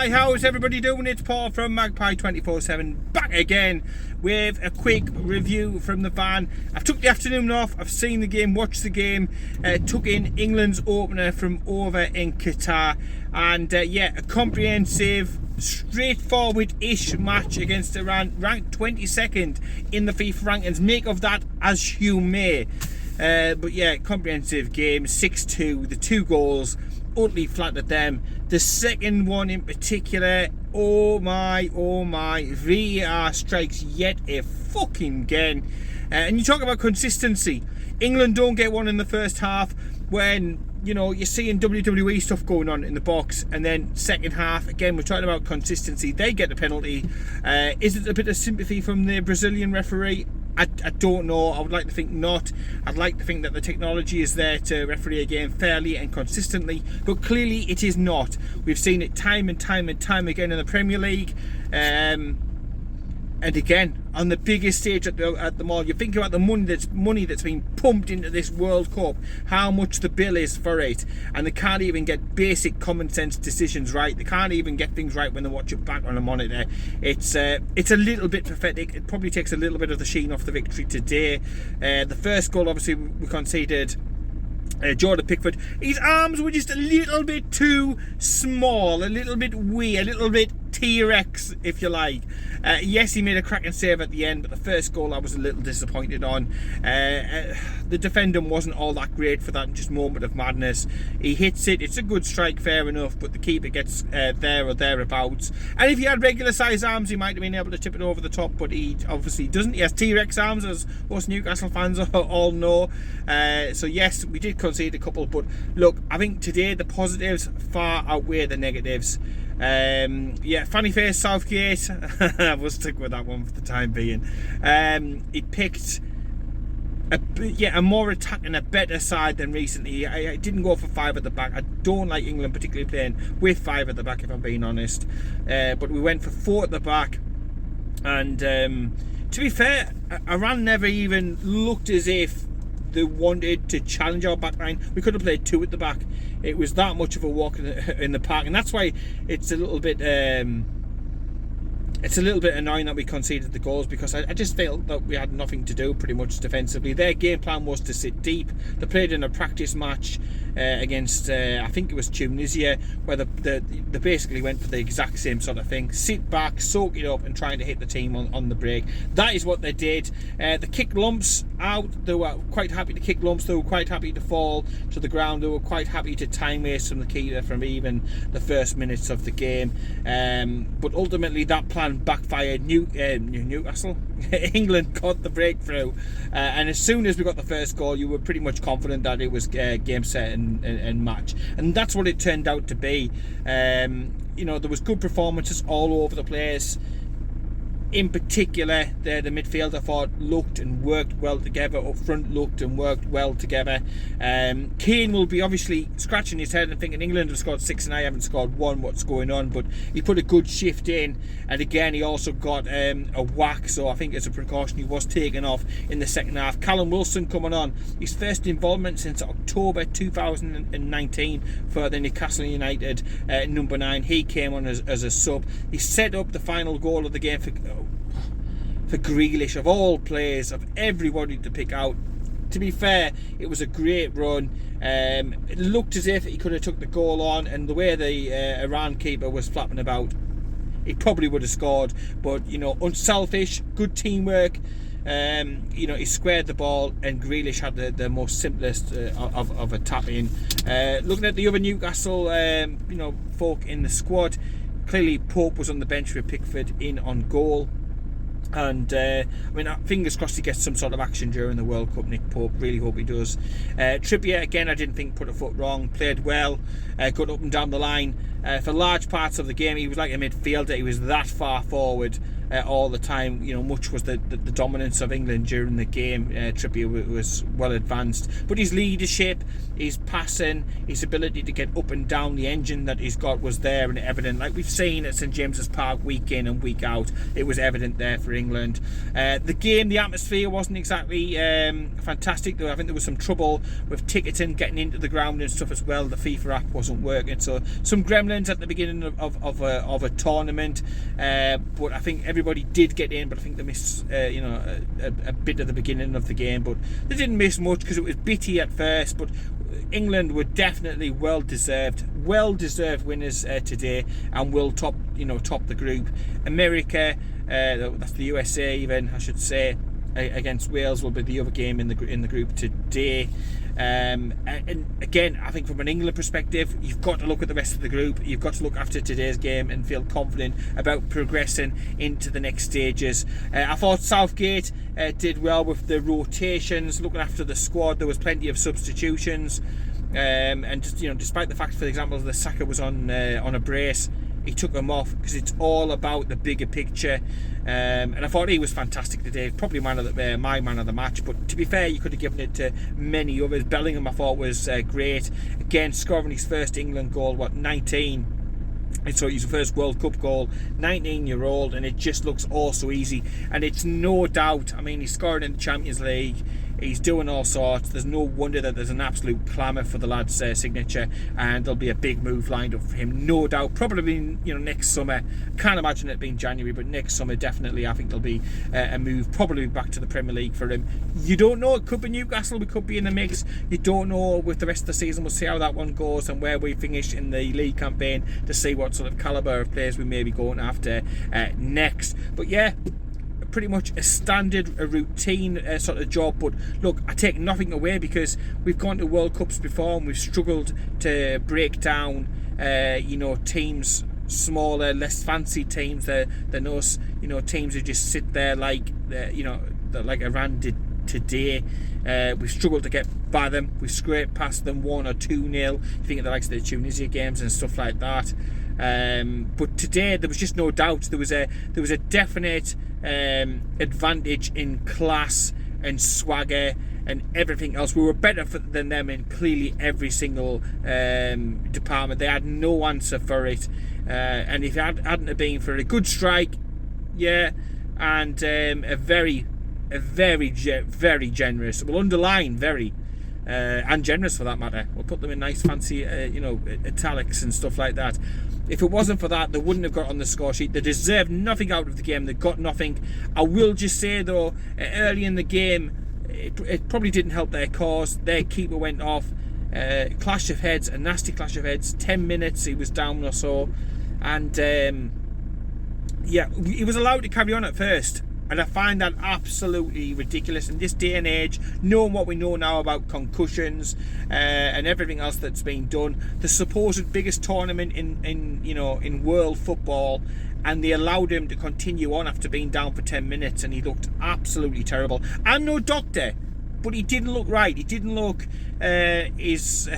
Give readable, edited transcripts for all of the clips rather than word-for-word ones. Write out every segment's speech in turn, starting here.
Hi, how's everybody doing? It's Paul from Magpie 24/7 back again with a quick review from the van. I've took the afternoon off, I've seen the game, watched the game, took in England's opener from over in Qatar, and yeah, a comprehensive, straightforward-ish match against Iran, ranked 22nd in the FIFA rankings. Make of that as you may. But yeah, comprehensive game, 6-2, the 2 goals utterly flattered them. The second one in particular, oh my, VAR strikes yet a fucking again. And you talk about consistency. England don't get one in the first half when, you know, you're seeing WWE stuff going on in the box, and then second half, again, we're talking about consistency. They get the penalty. Is it a bit of sympathy from the Brazilian referee? I don't know. I would like to think not. I'd like to think that the technology is there to referee a game fairly and consistently, but clearly it is not. We've seen it time and time again in the Premier League, and again on the biggest stage at the mall. You think about the money that's been pumped into this World Cup, how much the bill is for it, and they can't even get basic common sense decisions right. They can't even get things right when they watch it back on a monitor. It's a little bit pathetic. It probably takes a little bit of the sheen off the victory today. The first goal, obviously, we conceded. Jordan Pickford, his arms were just a little bit too small, a little bit wee, a little bit T-Rex, if you like. Yes, he made a cracking save at the end, but the first goal I was a little disappointed on. The defender wasn't all that great for that just moment of madness. He hits it, it's a good strike, fair enough, but the keeper gets there or thereabouts. And if he had regular size arms, he might have been able to tip it over the top, but he obviously doesn't. He has T-Rex arms, as most Newcastle fans all know. So yes, we did concede a couple, but look, I think today the positives far outweigh the negatives. Yeah, funny face Southgate. We'll stick with that one for the time being. He picked a more attacking, a better side than recently. I didn't go for 5 at the back. I don't like England particularly playing with 5 at the back, if I'm being honest. But we went for 4 at the back, and to be fair, Iran never even looked as if they wanted to challenge our back line. We could have played 2 at the back. It was that much of a walk in the park, and that's why it's a little bit annoying that we conceded the goals, because I just felt that we had nothing to do pretty much defensively. Their game plan was to sit deep. They played in a practice match against I think it was Tunisia, where they basically went for the exact same sort of thing: sit back, soak it up, and trying to hit the team on the break. That is what they did. They kicked lumps out. They were quite happy to kick lumps. They were quite happy to fall to the ground. They were quite happy to time waste from the keeper from even the first minutes of the game. But ultimately that plan backfired. Newcastle England got the breakthrough, and as soon as we got the first goal, you were pretty much confident that it was game, set and match, and that's what it turned out to be. You know, there was good performances all over the place. In particular, the midfield, I thought, looked and worked well together. Up front, looked and worked well together. Kane will be obviously scratching his head and thinking, England have scored 6 and I haven't scored 1, what's going on? But he put a good shift in, and again he also got a whack, so I think as a precaution he was taken off in the second half. Callum Wilson coming on, his first involvement since October 2019 for the Newcastle United number 9. He came on as a sub. He set up the final goal of the game for Grealish, of all players, of everybody to pick out. To be fair, it was a great run. It looked as if he could have took the goal on, and the way the Iran keeper was flapping about, he probably would have scored. But, you know, unselfish, good teamwork. You know, he squared the ball, and Grealish had the most simplest of a tap in. Looking at the other Newcastle you know, folk in the squad, clearly Pope was on the bench with Pickford in on goal. And I mean, fingers crossed he gets some sort of action during the World Cup, Nick Pope. Really hope he does. Trippier, again, I didn't think put a foot wrong. Played well, got up and down the line. For large parts of the game, he was like a midfielder. He was that far forward. all the time. Much was the dominance of England during the game. Trippier was well advanced, but his leadership, his passing, his ability to get up and down, the engine that he's got was there and evident. Like we've seen at St James's Park week in and week out, it was evident there for England. The game, the atmosphere wasn't exactly fantastic, though. I think there was some trouble with ticketing, getting into the ground and stuff as well. The FIFA app wasn't working, so some gremlins at the beginning of a tournament. But I think everybody did get in, but I think they missed a bit of the beginning of the game, but they didn't miss much because it was bitty at first. But England were definitely well deserved winners today, and will top the group. America, that's the USA even, I should say, against Wales will be the other game in the group today. And again, I think from an England perspective, you've got to look at the rest of the group. You've got to look after today's game and feel confident about progressing into the next stages. I thought Southgate did well with the rotations, looking after the squad. There was plenty of substitutions, and despite the fact, for example, that Saka was on a brace, he took him off because it's all about the bigger picture. And I thought he was fantastic today. Probably my man of the match. But to be fair, you could have given it to many others. Bellingham, I thought, was great. Again, scoring his first England goal, 19. And so his first World Cup goal, 19-year-old, and it just looks all so easy. And it's no doubt, I mean, he's scoring in the Champions League. He's doing all sorts. There's no wonder that there's an absolute clamour for the lad's signature, and there'll be a big move lined up for him, no doubt. Probably next summer. Can't imagine it being January, but next summer definitely. I think there'll be a move, probably back to the Premier League for him. You don't know. It could be Newcastle. We could be in the mix. You don't know with the rest of the season. We'll see how that one goes and where we finish in the league campaign to see what sort of calibre of players we may be going after next. But yeah, pretty much a standard, a routine sort of job. But look, I take nothing away, because we've gone to World Cups before and we've struggled to break down teams, smaller, less fancy teams than us, teams who just sit there like Iran did today. We've struggled to get by them. We've scraped past them 1 or 2-0. You think of the likes of the Tunisia games and stuff like that. But today there was just no doubt. There was a definite advantage in class and swagger and everything else. We were better than them in clearly every single department. They had no answer for it, and if it hadn't have been for a good strike, and a very generous, we'll underline very, and generous for that matter. We'll put them in nice fancy italics and stuff like that. If it wasn't for that, they wouldn't have got on the score sheet. They deserved nothing out of the game. They got nothing. I will just say though, early in the game, it probably didn't help their cause. Their keeper went off. Clash of heads, a nasty clash of heads. 10 minutes he was down or so, and he was allowed to carry on at first. And I find that absolutely ridiculous in this day and age, knowing what we know now about concussions and everything else that's been done. The supposed biggest tournament in world football, and they allowed him to continue on after being down for 10 minutes, and he looked absolutely terrible. I'm no doctor, but he didn't look right. He didn't look his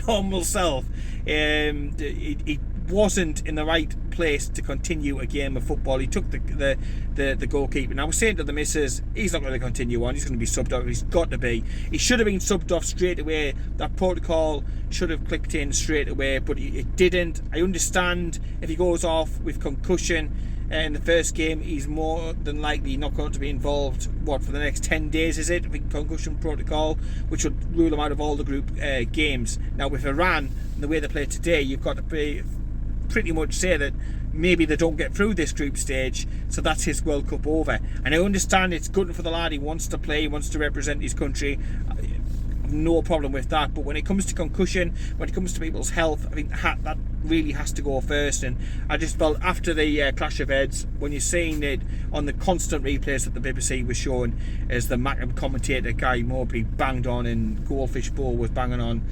normal self. He wasn't in the right place to continue a game of football. He took the goalkeeper, and I was saying to the missus, he's not going to continue on, he's going to be subbed off. He's got to be. He should have been subbed off straight away. That protocol should have clicked in straight away, but it didn't. I understand if he goes off with concussion in the first game, he's more than likely not going to be involved for the next 10 days, is it? With concussion protocol, which would rule him out of all the group games. Now with Iran and the way they play today, you've got to pretty much say that maybe they don't get through this group stage, so that's his World Cup over. And I understand it's good for the lad. He wants to play, he wants to represent his country. No problem with that, but when it comes to concussion, when it comes to people's health, I think that really has to go first. And I just felt after the clash of heads, when you're seeing it on the constant replays that the BBC was showing, as the Macam commentator Guy Mowbray banged on and Goldfish Ball was banging on,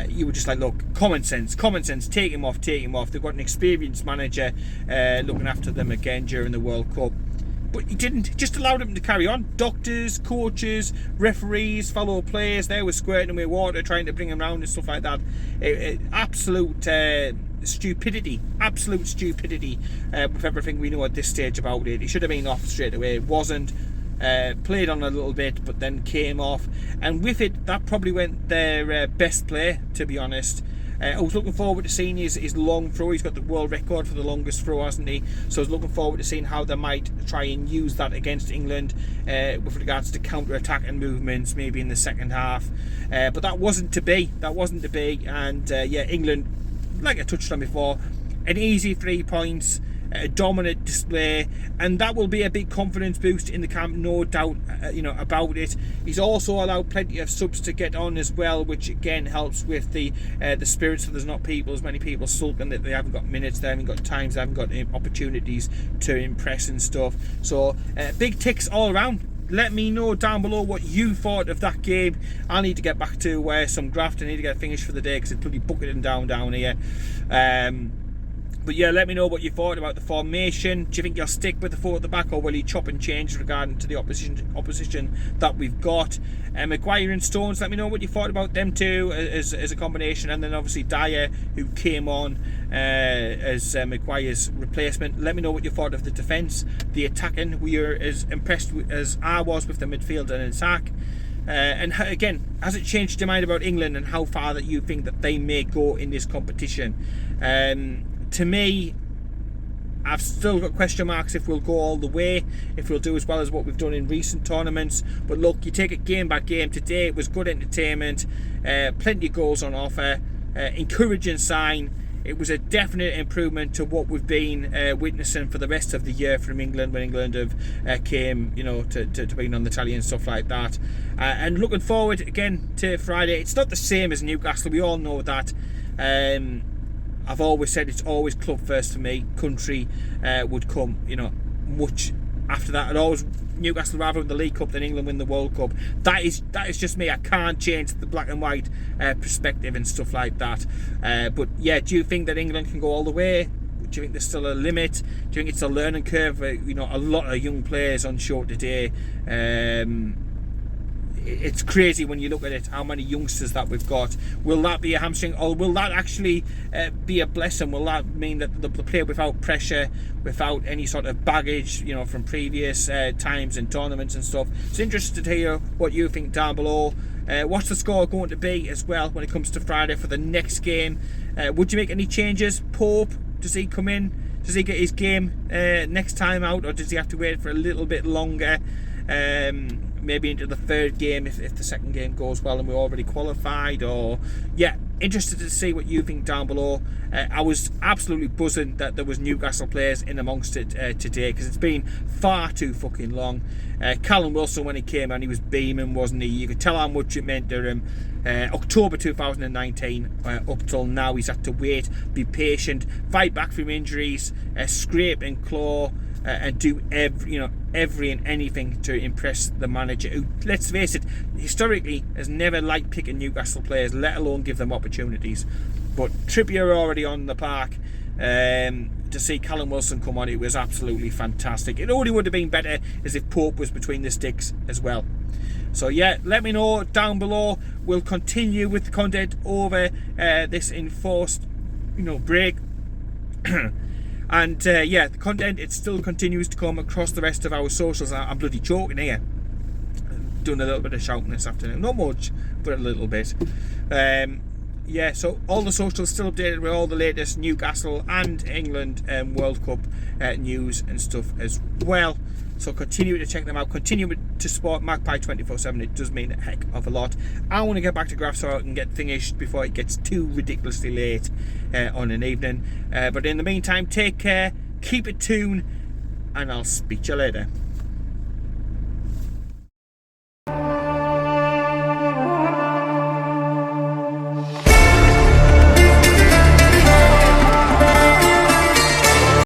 you were just like, look, common sense, take him off. They've got an experienced manager looking after them again during the World Cup. But he didn't. Just allowed him to carry on. Doctors, coaches, referees, fellow players, they were squirting him with water, trying to bring him round and stuff like that. Absolute stupidity, absolute stupidity, with everything we know at this stage about it. He should have been off straight away. It wasn't. Played on a little bit, but then came off, and with it, that probably went their best play, to be honest. I was looking forward to seeing his long throw. He's got the world record for the longest throw, hasn't he? So I was looking forward to seeing how they might try and use that against England with regards to counter-attack and movements, maybe in the second half. But that wasn't to be. That wasn't to be. And yeah, England, like I touched on before, an easy 3 points. A dominant display, and that will be a big confidence boost in the camp, no doubt, about it. He's also allowed plenty of subs to get on as well, which again helps with the spirit, so there's not as many people sulking that they haven't got minutes, they haven't got times, they haven't got opportunities to impress and stuff. So big ticks all around. Let me know down below what you thought of that game. I need to get back to some graft. I need to get finished for the day because it's pretty bucketing down here. But yeah, let me know what you thought about the formation. Do you think you'll stick with the 4 at the back, or will you chop and change regarding to the opposition that we've got? Maguire and Stones, let me know what you thought about them two as a combination. And then obviously Dyer, who came on as Maguire's replacement. Let me know what you thought of the defence, the attacking. We are as impressed as I was with the midfield and attack. And again, has it changed your mind about England and how far that you think that they may go in this competition? To me, I've still got question marks if we'll go all the way, if we'll do as well as what we've done in recent tournaments. But look, you take it game by game. Today it was good entertainment, plenty of goals on offer, encouraging sign. It was a definite improvement to what we've been witnessing for the rest of the year from England, when England have came, to being on the tally and stuff like that. And looking forward again to Friday. It's not the same as Newcastle. We all know that. I've always said it's always club first for me. Country would come, much after that. And always Newcastle rather win the League Cup than England win the World Cup. That is just me. I can't change the black and white perspective and stuff like that. But yeah, do you think that England can go all the way? Do you think there's still a limit? Do you think it's a learning curve? A lot of young players on show today. It's crazy when you look at it, how many youngsters that we've got. Will that be a hamstring, or will that actually be a blessing? Will that mean that they'll play without pressure, without any sort of baggage, from previous times and tournaments and stuff? It's interesting to hear what you think down below. What's the score going to be as well when it comes to Friday for the next game? Would you make any changes? Pope, does he come in? Does he get his game next time out, or does he have to wait for a little bit longer? Maybe into the third game if the second game goes well and we're already qualified. Or yeah, interested to see what you think down below. I was absolutely buzzing that there was Newcastle players in amongst it today, because it's been far too fucking long. Callum Wilson, when he came on, he was beaming, wasn't he? You could tell how much it meant to him. October 2019 up till now, he's had to wait, be patient, fight back from injuries, scrape and claw, and do every and anything to impress the manager, who, let's face it, historically has never liked picking Newcastle players, let alone give them opportunities. But Trippier already on the park. To see Callum Wilson come on, it was absolutely fantastic. It only would have been better as if Pope was between the sticks as well. So yeah, let me know down below. We'll continue with the content over this enforced break. And yeah, the content, it still continues to come across the rest of our socials. I'm bloody choking here. Doing a little bit of shouting this afternoon. Not much, but a little bit. Yeah, so all the socials still updated with all the latest Newcastle and England World Cup news and stuff as well. So continue to check them out. Continue to support Magpie 24/7. It does mean a heck of a lot. I want to get back to graph so I can get finished before it gets too ridiculously late on an evening. But in the meantime, take care, keep it tuned, and I'll speak to you later.